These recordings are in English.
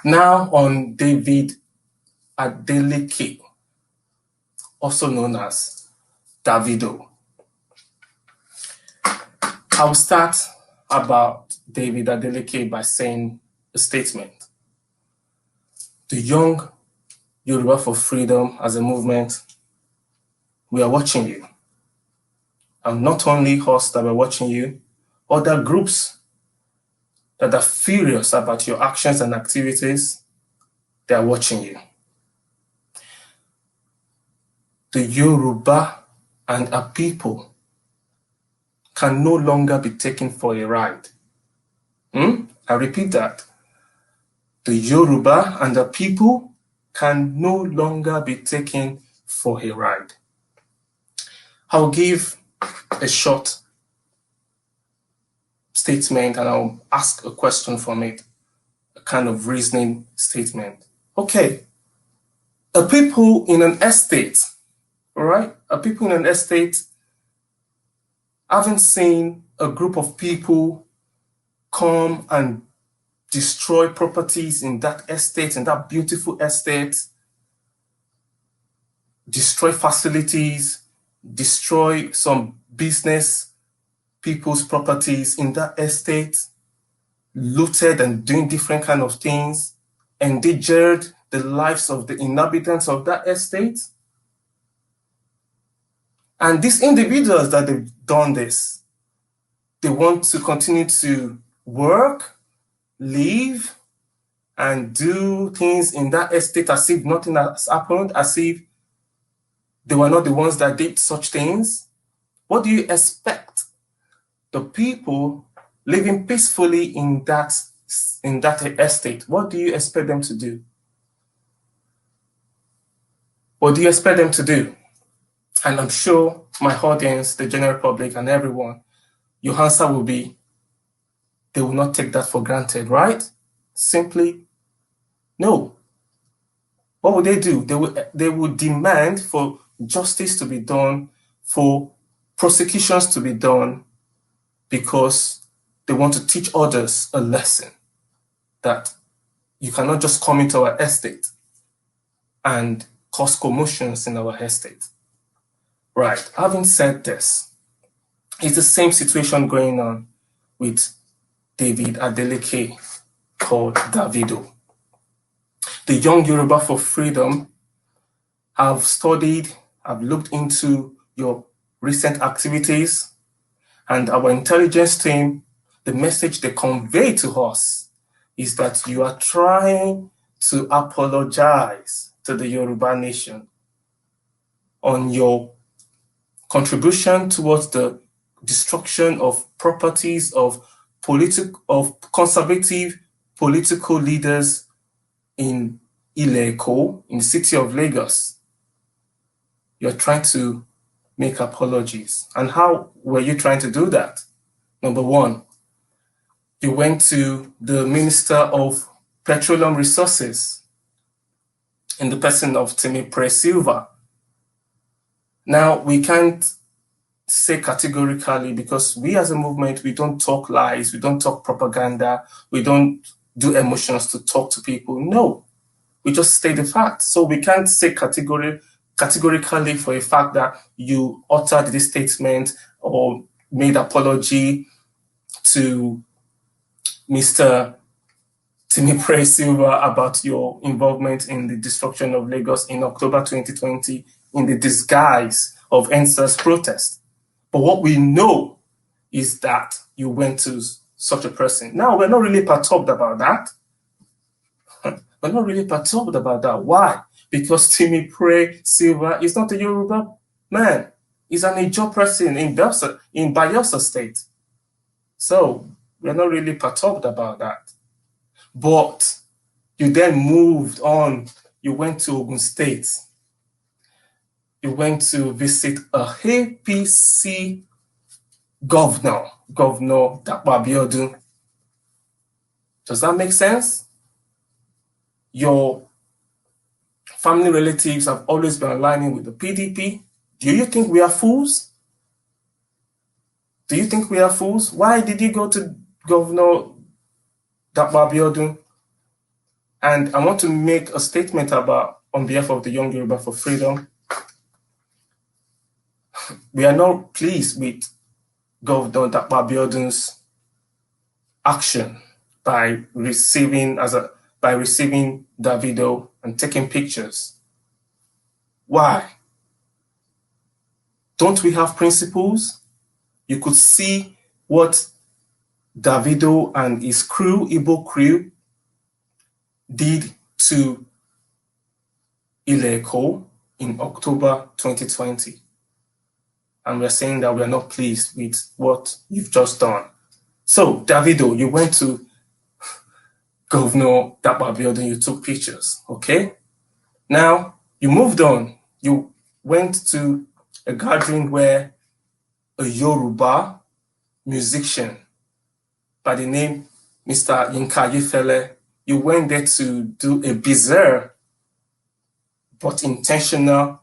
Now on David Adeleke, also known as Davido. I'll start about David Adeleke by saying a statement. The young Yoruba for Freedom as a movement, we are watching you. And not only us that are watching you, other groups that are furious about your actions and activities, they are watching you. The Yoruba and our people can no longer be taken for a ride. I repeat that. The Yoruba and the people can no longer be taken for a ride. I'll give a short statement and I'll ask a question from it, a kind of reasoning statement. Okay, a people in an estate, all right? A people in an estate haven't seen a group of people come and destroy properties in that estate, in that beautiful estate, destroy facilities, destroy some business people's properties in that estate, looted and doing different kind of things, endangered the lives of the inhabitants of that estate. And these individuals that they've done this, they want to continue to work, live, and do things in that estate as if nothing has happened, as if they were not the ones that did such things. What do you expect the people living peacefully in that estate, what do you expect them to do? What do you expect them to do? And I'm sure my audience, the general public and everyone, your answer will be, they will not take that for granted, right? Simply, no. What would they do? They would demand for justice to be done, for prosecutions to be done, because they want to teach others a lesson that you cannot just come into our estate and cause commotions in our estate. Right, having said this, it's the same situation going on with David Adeleke, called Davido. The Young Yoruba for Freedom have studied, have looked into your recent activities, and our intelligence team, the message they convey to us is that you are trying to apologize to the Yoruba nation on your contribution towards the destruction of properties of conservative political leaders in Ile-Eko, in the city of Lagos. You're trying to make apologies. And how were you trying to do that? Number one, you went to the Minister of Petroleum Resources in the person of Temipre Silva. Now, we can't say categorically, because we as a movement, we don't talk lies, we don't talk propaganda, we don't do emotions to talk to people. No, we just state the fact. So we can't say categorically for a fact that you uttered this statement or made apology to Mr. Temipre Silva about your involvement in the destruction of Lagos in October 2020 in the disguise of EndSARS protest. But what we know is that you went to such a person. Now, we're not really perturbed about that. We're not really perturbed about that. Why? Because Temipre Silva is not a Yoruba man. He's an Ijaw person in Bayelsa State. So we're not really perturbed about that. But you then moved on. You went to Ogun State. You went to visit a APC governor, Governor Dapo Abiodun. Does that make sense? Your family relatives have always been aligning with the PDP. Do you think we are fools? Do you think we are fools? Why did you go to Governor Dapo Abiodun And I want to make a statement on behalf of the Young Yoruba for Freedom. We are not pleased with Governor Dapo Abiodun's action by receiving Davido and taking pictures. Why? Don't we have principles? You could see what Davido and his crew, Igbo crew, did to Ile-Eko in October 2020. And we're saying that we are not pleased with what you've just done. So, Davido, you went to Governor Dapo Abiodun, you took pictures, okay? Now, you moved on. You went to a gathering where a Yoruba musician by the name Mr. Yinka Ayefele, you went there to do a bizarre but intentional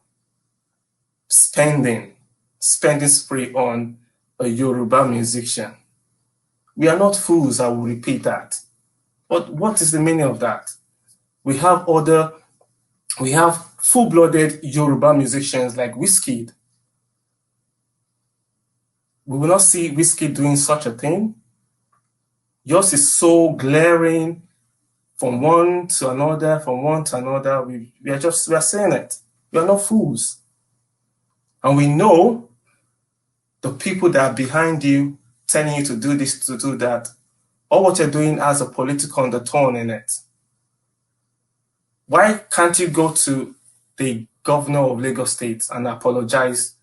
spending spree on a Yoruba musician. We are not fools, I will repeat that. But what is the meaning of that? We have full-blooded Yoruba musicians like Wizkid. We will not see Wizkid doing such a thing. Yours is so glaring from one to another, We are saying it. We are not fools. And we know the people that are behind you telling you to do this, to do that, all what you're doing has a political undertone in it. Why can't you go to the governor of Lagos State and apologize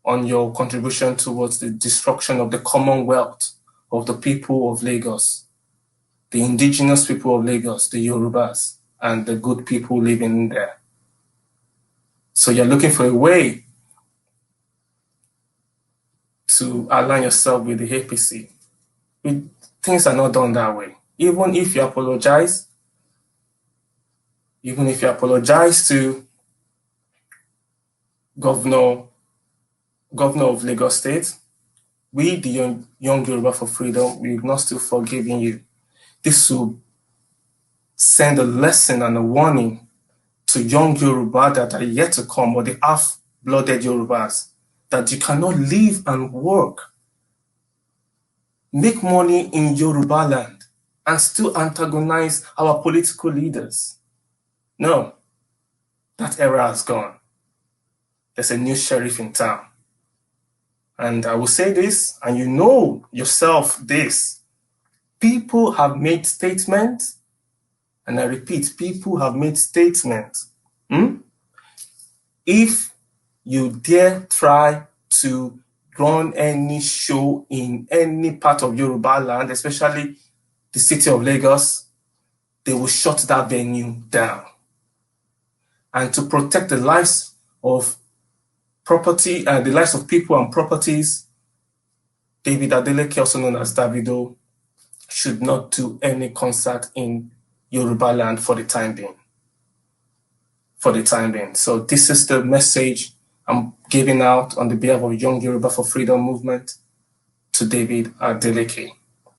on your contribution towards the destruction of the commonwealth of the people of Lagos, the indigenous people of Lagos, the Yorubas, and the good people living there? So you're looking for a way to align yourself with the APC. Things are not done that way. Even if you apologize to Governor of Lagos State, we, the Young Yoruba for Freedom, we will not still forgiving you. This will send a lesson and a warning to young Yoruba that are yet to come, or the half-blooded Yorubas, that you cannot live and work, make money in Yoruba land, and still antagonize our political leaders. No, that era has gone. There's a new sheriff in town. And I will say this, and you know yourself this. People have made statements, and I repeat, people have made statements. If you dare try to run any show in any part of Yoruba land, especially the city of Lagos, they will shut that venue down. And to protect the lives of property and the lives of people and properties, David Adeleke, also known as Davido, should not do any concert in Yoruba land for the time being. So this is the message I'm giving out on the behalf of Young Yoruba for Freedom movement to David Adeleke.